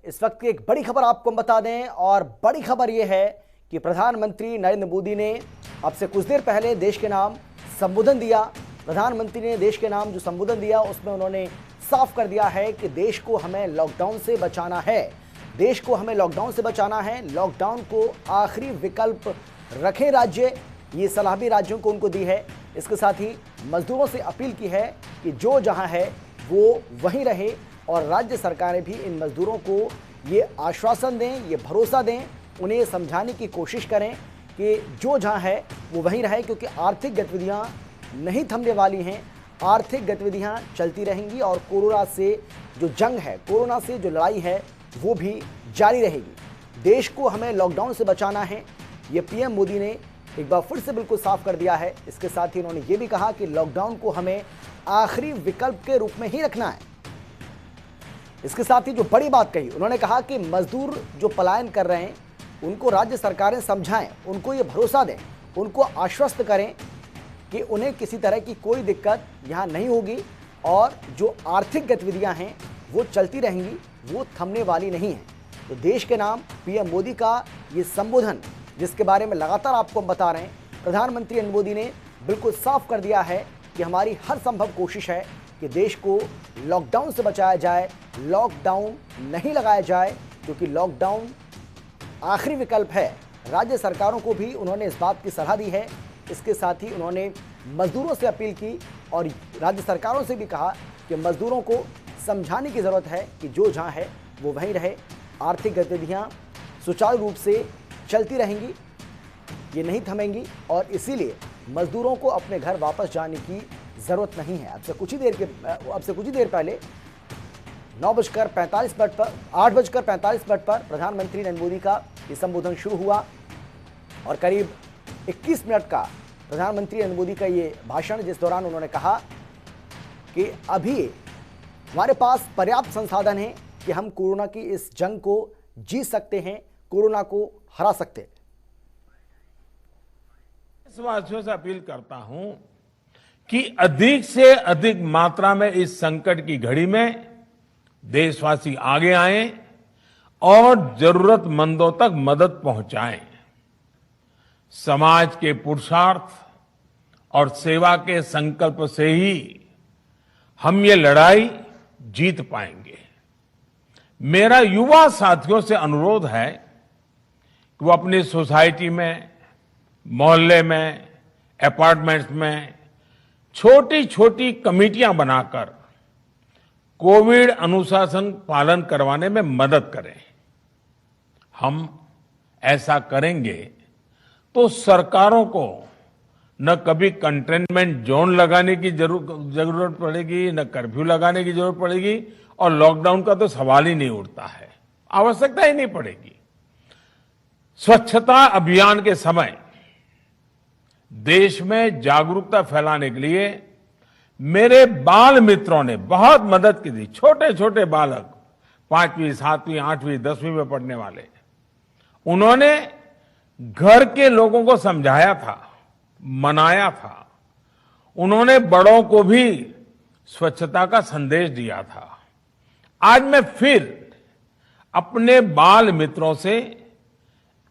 इस वक्त की एक बड़ी खबर आपको हम बता दें, और बड़ी खबर यह है कि प्रधानमंत्री नरेंद्र मोदी ने अब से कुछ देर पहले देश के नाम संबोधन दिया। प्रधानमंत्री ने देश के नाम जो संबोधन दिया उसमें उन्होंने साफ कर दिया है कि देश को हमें लॉकडाउन से बचाना है, देश को हमें लॉकडाउन से बचाना है। लॉकडाउन को आखिरी विकल्प रखें राज्य, ये सलाह भी राज्यों को उनको दी है। इसके साथ ही मजदूरों से अपील की है कि जो जहां है वो वहीं रहे, और राज्य सरकारें भी इन मजदूरों को ये आश्वासन दें, ये भरोसा दें, उन्हें समझाने की कोशिश करें कि जो जहां है वो वहीं रहे, क्योंकि आर्थिक गतिविधियां नहीं थमने वाली हैं, आर्थिक गतिविधियां चलती रहेंगी और कोरोना से जो जंग है, कोरोना से जो लड़ाई है वो भी जारी रहेगी। देश को हमें लॉकडाउन से बचाना है, ये पीएम मोदी ने एक बार फिर से बिल्कुल साफ कर दिया है। इसके साथ ही उन्होंने ये भी कहा कि लॉकडाउन को हमें आखिरी विकल्प के रूप में ही रखना है। इसके साथ ही जो बड़ी बात कही, उन्होंने कहा कि मजदूर जो पलायन कर रहे हैं उनको राज्य सरकारें समझाएं, उनको ये भरोसा दें, उनको आश्वस्त करें कि उन्हें किसी तरह की कोई दिक्कत यहाँ नहीं होगी, और जो आर्थिक गतिविधियाँ हैं वो चलती रहेंगी, वो थमने वाली नहीं हैं। तो देश के नाम पीएम मोदी का ये संबोधन, जिसके बारे में लगातार आपको हम बता रहे हैं, प्रधानमंत्री नरेंद्र मोदी ने बिल्कुल साफ कर दिया है कि हमारी हर संभव कोशिश है कि देश को लॉकडाउन से बचाया जाए, लॉकडाउन नहीं लगाया जाए, क्योंकि लॉकडाउन आखिरी विकल्प है। राज्य सरकारों को भी उन्होंने इस बात की सलाह दी है। इसके साथ ही उन्होंने मजदूरों से अपील की और राज्य सरकारों से भी कहा कि मजदूरों को समझाने की ज़रूरत है कि जो जहां है वो वहीं रहे, आर्थिक गतिविधियां सुचारू रूप से चलती रहेंगी, ये नहीं थमेंगी, और इसीलिए मजदूरों को अपने घर वापस जाने की ज़रूरत नहीं है। अब से कुछ ही देर पहले 8:45 पर प्रधानमंत्री नरेंद्र मोदी का ये संबोधन शुरू हुआ, और करीब 21 मिनट का प्रधानमंत्री नरेंद्र मोदी का ये भाषण, जिस दौरान उन्होंने कहा कि अभी हमारे पास पर्याप्त संसाधन हैं कि हम कोरोना की इस जंग को जीत सकते हैं, कोरोना को हरा सकते हैं। देशवासियों से अपील करता हूं कि अधिक से अधिक मात्रा में इस संकट की घड़ी में देशवासी आगे आएं और जरूरतमंदों तक मदद पहुंचाएं। समाज के पुरुषार्थ और सेवा के संकल्प से ही हम ये लड़ाई जीत पाएंगे। मेरा युवा साथियों से अनुरोध है कि वो अपनी सोसाइटी में, मोहल्ले में, अपार्टमेंट्स में छोटी छोटी कमेटियां बनाकर कोविड अनुशासन पालन करवाने में मदद करें। हम ऐसा करेंगे तो सरकारों को न कभी कंटेनमेंट जोन लगाने की जरूरत पड़ेगी, न कर्फ्यू लगाने की जरूरत पड़ेगी, और लॉकडाउन का तो सवाल ही नहीं उठता है, आवश्यकता ही नहीं पड़ेगी। स्वच्छता अभियान के समय देश में जागरूकता फैलाने के लिए मेरे बाल मित्रों ने बहुत मदद की थी। छोटे छोटे बालक, 5वीं, 7वीं, 8वीं, 10वीं में पढ़ने वाले, उन्होंने घर के लोगों को समझाया था, मनाया था। उन्होंने बड़ों को भी स्वच्छता का संदेश दिया था। आज मैं फिर अपने बाल मित्रों से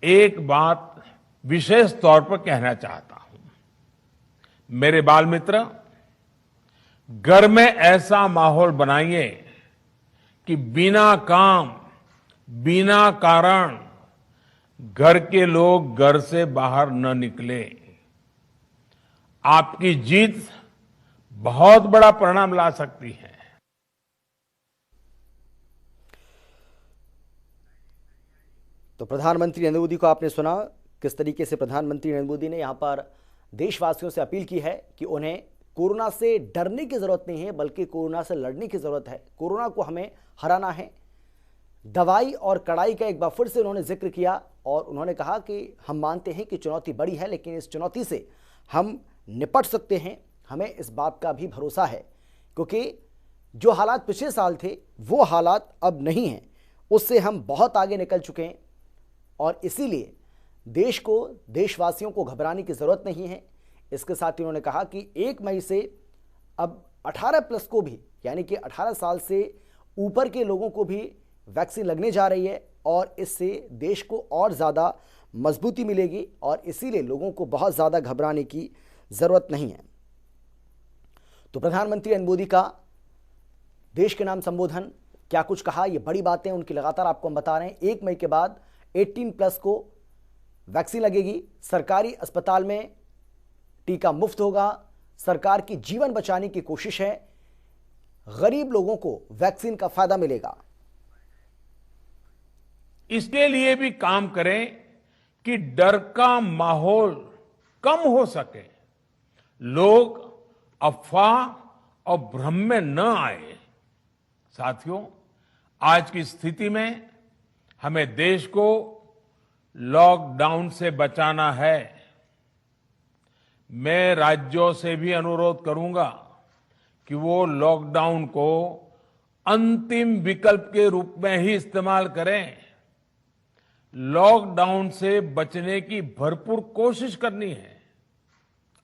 एक बात विशेष तौर पर कहना चाहता हूं। मेरे बाल मित्र, घर में ऐसा माहौल बनाइए कि बिना काम, बिना कारण घर के लोग घर से बाहर न निकले। आपकी जीत बहुत बड़ा परिणाम ला सकती है। तो प्रधानमंत्री नरेंद्र मोदी को आपने सुना, किस तरीके से प्रधानमंत्री नरेंद्र मोदी ने यहां पर देशवासियों से अपील की है कि उन्हें कोरोना से डरने की जरूरत नहीं है, बल्कि कोरोना से लड़ने की जरूरत है। कोरोना को हमें हराना है। दवाई और कड़ाई का एक बार फिर से उन्होंने जिक्र किया, और उन्होंने कहा कि हम मानते हैं कि चुनौती बड़ी है, लेकिन इस चुनौती से हम निपट सकते हैं, हमें इस बात का भी भरोसा है, क्योंकि जो हालात पिछले साल थे वो हालात अब नहीं हैं, उससे हम बहुत आगे निकल चुके हैं, और इसीलिए देश को, देशवासियों को घबराने की ज़रूरत नहीं है। इसके साथ ही उन्होंने कहा कि 1 मई से अब 18 प्लस को भी, यानी कि 18 साल से ऊपर के लोगों को भी वैक्सीन लगने जा रही है और इससे देश को और ज़्यादा मजबूती मिलेगी और इसीलिए लोगों को बहुत ज़्यादा घबराने की ज़रूरत नहीं है। तो प्रधानमंत्री नरेंद्र मोदी का देश के नाम संबोधन, क्या कुछ कहा, ये बड़ी बातें उनकी लगातार आपको हम बता रहे हैं। 1 मई के बाद 18+ को वैक्सीन लगेगी, सरकारी अस्पताल में टीका मुफ्त होगा, सरकार की जीवन बचाने की कोशिश है, गरीब लोगों को वैक्सीन का फायदा मिलेगा। इसके लिए भी काम करें कि डर का माहौल कम हो सके, लोग अफवाह और भ्रम में न आए। साथियों, आज की स्थिति में हमें देश को लॉकडाउन से बचाना है। मैं राज्यों से भी अनुरोध करूंगा कि वो लॉकडाउन को अंतिम विकल्प के रूप में ही इस्तेमाल करें। लॉकडाउन से बचने की भरपूर कोशिश करनी है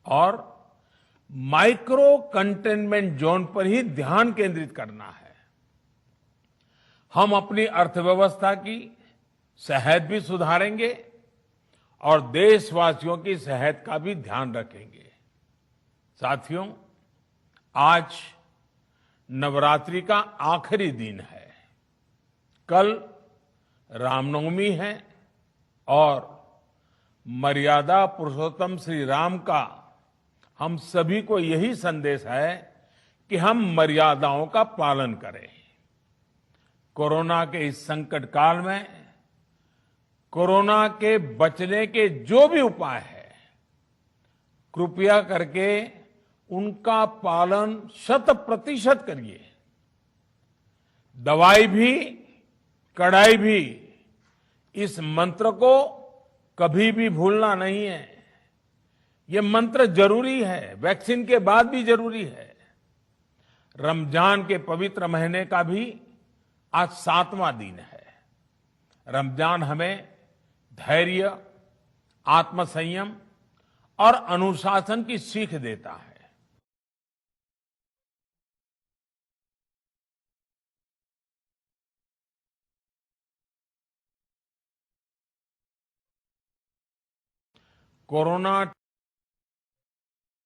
और माइक्रो कंटेनमेंट जोन पर ही ध्यान केंद्रित करना है। हम अपनी अर्थव्यवस्था की सेहत भी सुधारेंगे और देशवासियों की सेहत का भी ध्यान रखेंगे। साथियों, आज नवरात्रि का आखिरी दिन है, कल रामनवमी है और मर्यादा पुरुषोत्तम श्री राम का हम सभी को यही संदेश है कि हम मर्यादाओं का पालन करें। कोरोना के इस संकट काल में कोरोना के बचने के जो भी उपाय है, कृपया करके उनका पालन 100% करिए। दवाई भी कड़ाई भी, इस मंत्र को कभी भी भूलना नहीं है। ये मंत्र जरूरी है, वैक्सीन के बाद भी जरूरी है। रमजान के पवित्र महीने का भी आज 7वां दिन है। रमजान हमें धैर्य, आत्मसंयम और अनुशासन की सीख देता है।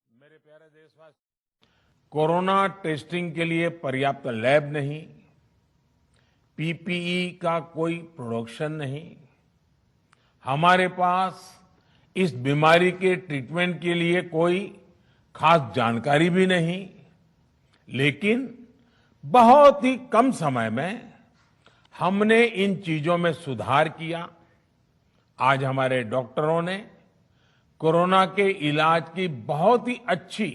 मेरे प्यारे देशवासी, कोरोना टेस्टिंग के लिए पर्याप्त लैब नहीं, पीपीई का कोई प्रोडक्शन नहीं, हमारे पास इस बीमारी के ट्रीटमेंट के लिए कोई खास जानकारी भी नहीं, लेकिन बहुत ही कम समय में हमने इन चीजों में सुधार किया। आज हमारे डॉक्टरों ने कोरोना के इलाज की बहुत ही अच्छी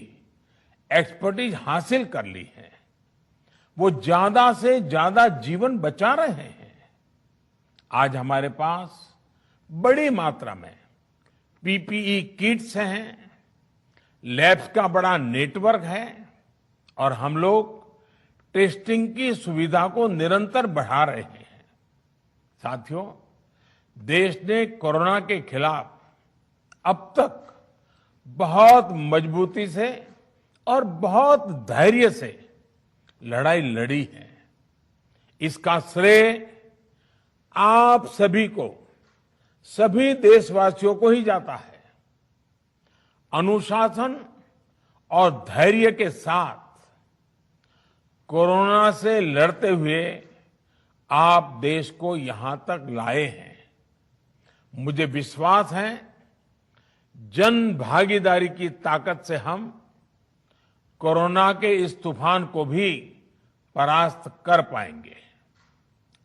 एक्सपर्टीज हासिल कर ली है। वो ज्यादा से ज्यादा जीवन बचा रहे हैं। आज हमारे पास बड़ी मात्रा में पीपीई किट्स हैं, लैब्स का बड़ा नेटवर्क है और हम लोग टेस्टिंग की सुविधा को निरंतर बढ़ा रहे हैं। साथियों, देश ने कोरोना के खिलाफ अब तक बहुत मजबूती से और बहुत धैर्य से लड़ाई लड़ी है। इसका श्रेय आप सभी को, सभी देशवासियों को ही जाता है। अनुशासन और धैर्य के साथ कोरोना से लड़ते हुए आप देश को यहां तक लाए हैं। मुझे विश्वास है, जन भागीदारी की ताकत से हम कोरोना के इस तूफान को भी परास्त कर पाएंगे।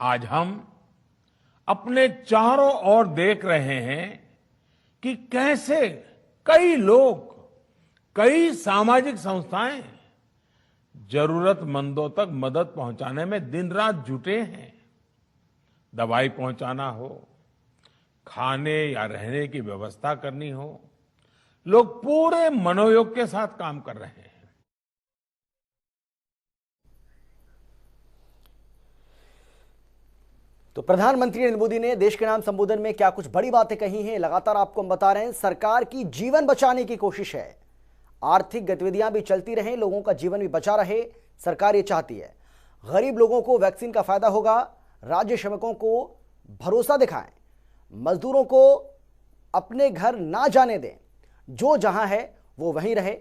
आज हम अपने चारों ओर देख रहे हैं कि कैसे कई लोग, कई सामाजिक संस्थाएं जरूरतमंदों तक मदद पहुंचाने में दिन रात जुटे हैं। दवाई पहुंचाना हो, खाने या रहने की व्यवस्था करनी हो, लोग पूरे मनोयोग के साथ काम कर रहे हैं। तो प्रधानमंत्री नरेंद्र मोदी ने देश के नाम संबोधन में क्या कुछ बड़ी बातें कही हैं, लगातार आपको हम बता रहे हैं। सरकार की जीवन बचाने की कोशिश है, आर्थिक गतिविधियां भी चलती रहें, लोगों का जीवन भी बचा रहे, सरकार ये चाहती है। गरीब लोगों को वैक्सीन का फायदा होगा, राज्य श्रमिकों को भरोसा दिखाएं, मजदूरों को अपने घर ना जाने दें, जो जहां है वो वहीं रहे।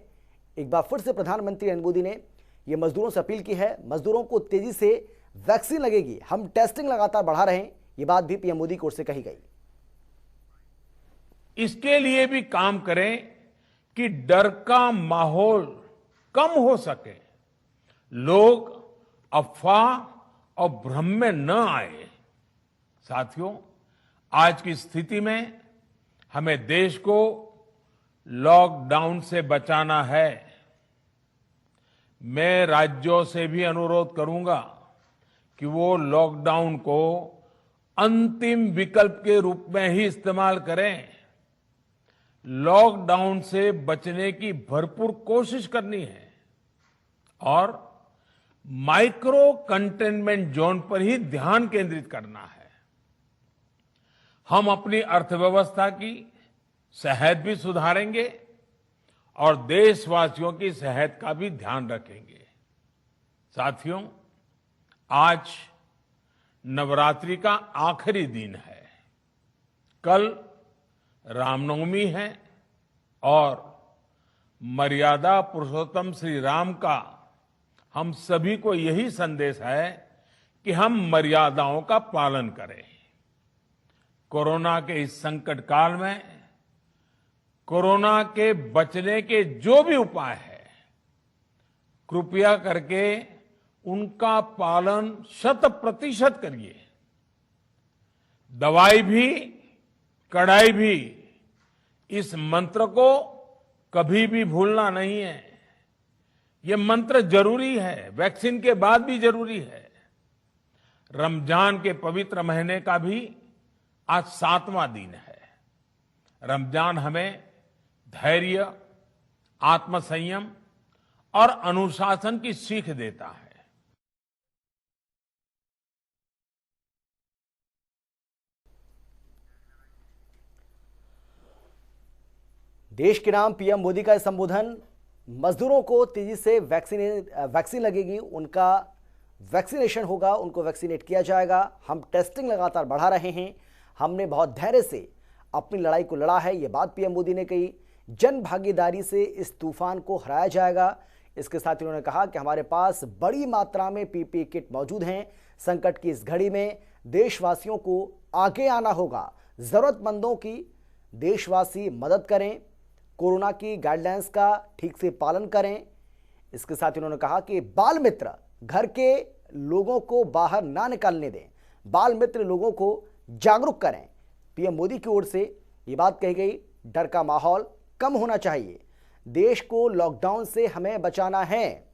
एक बार फिर से प्रधानमंत्री नरेंद्र मोदी ने ये मजदूरों से अपील की है, मजदूरों को तेजी से वैक्सीन लगेगी, हम टेस्टिंग लगातार बढ़ा रहे हैं, ये बात भी पीएम मोदी की ओर से कही गई। इसके लिए भी काम करें कि डर का माहौल कम हो सके, लोग अफवाह और भ्रम में न आए। साथियों, आज की स्थिति में हमें देश को लॉकडाउन से बचाना है। मैं राज्यों से भी अनुरोध करूंगा कि वो लॉकडाउन को अंतिम विकल्प के रूप में ही इस्तेमाल करें। लॉकडाउन से बचने की भरपूर कोशिश करनी है और माइक्रो कंटेनमेंट जोन पर ही ध्यान केंद्रित करना है। हम अपनी अर्थव्यवस्था की सेहत भी सुधारेंगे और देशवासियों की सेहत का भी ध्यान रखेंगे। साथियों, आज नवरात्रि का आखिरी दिन है, कल रामनवमी है और मर्यादा पुरुषोत्तम श्री राम का हम सभी को यही संदेश है कि हम मर्यादाओं का पालन करें। कोरोना के इस संकट काल में कोरोना के बचने के जो भी उपाय है, कृपया करके उनका पालन 100% करिए। दवाई भी कड़ाई भी, इस मंत्र को कभी भी भूलना नहीं है। ये मंत्र जरूरी है, वैक्सीन के बाद भी जरूरी है। रमजान के पवित्र महीने का भी आज 7वां दिन है। रमजान हमें धैर्य, आत्मसंयम और अनुशासन की सीख देता है। देश के नाम पीएम मोदी का संबोधन, मजदूरों को तेजी से वैक्सीन लगेगी, उनका वैक्सीनेशन होगा, उनको वैक्सीनेट किया जाएगा। हम टेस्टिंग लगातार बढ़ा रहे हैं, हमने बहुत धैर्य से अपनी लड़ाई को लड़ा है, ये बात पीएम मोदी ने कही। जन भागीदारी से इस तूफान को हराया जाएगा। इसके साथ उन्होंने कहा कि हमारे पास बड़ी मात्रा में पीपीई किट मौजूद हैं। संकट की इस घड़ी में देशवासियों को आगे आना होगा, जरूरतमंदों की देशवासी मदद करें, कोरोना की गाइडलाइंस का ठीक से पालन करें। इसके साथ उन्होंने कहा कि बाल मित्र घर के लोगों को बाहर ना निकालने दें, बाल मित्र लोगों को जागरूक करें। पीएम मोदी की ओर से ये बात कही गई, डर का माहौल कम होना चाहिए, देश को लॉकडाउन से हमें बचाना है।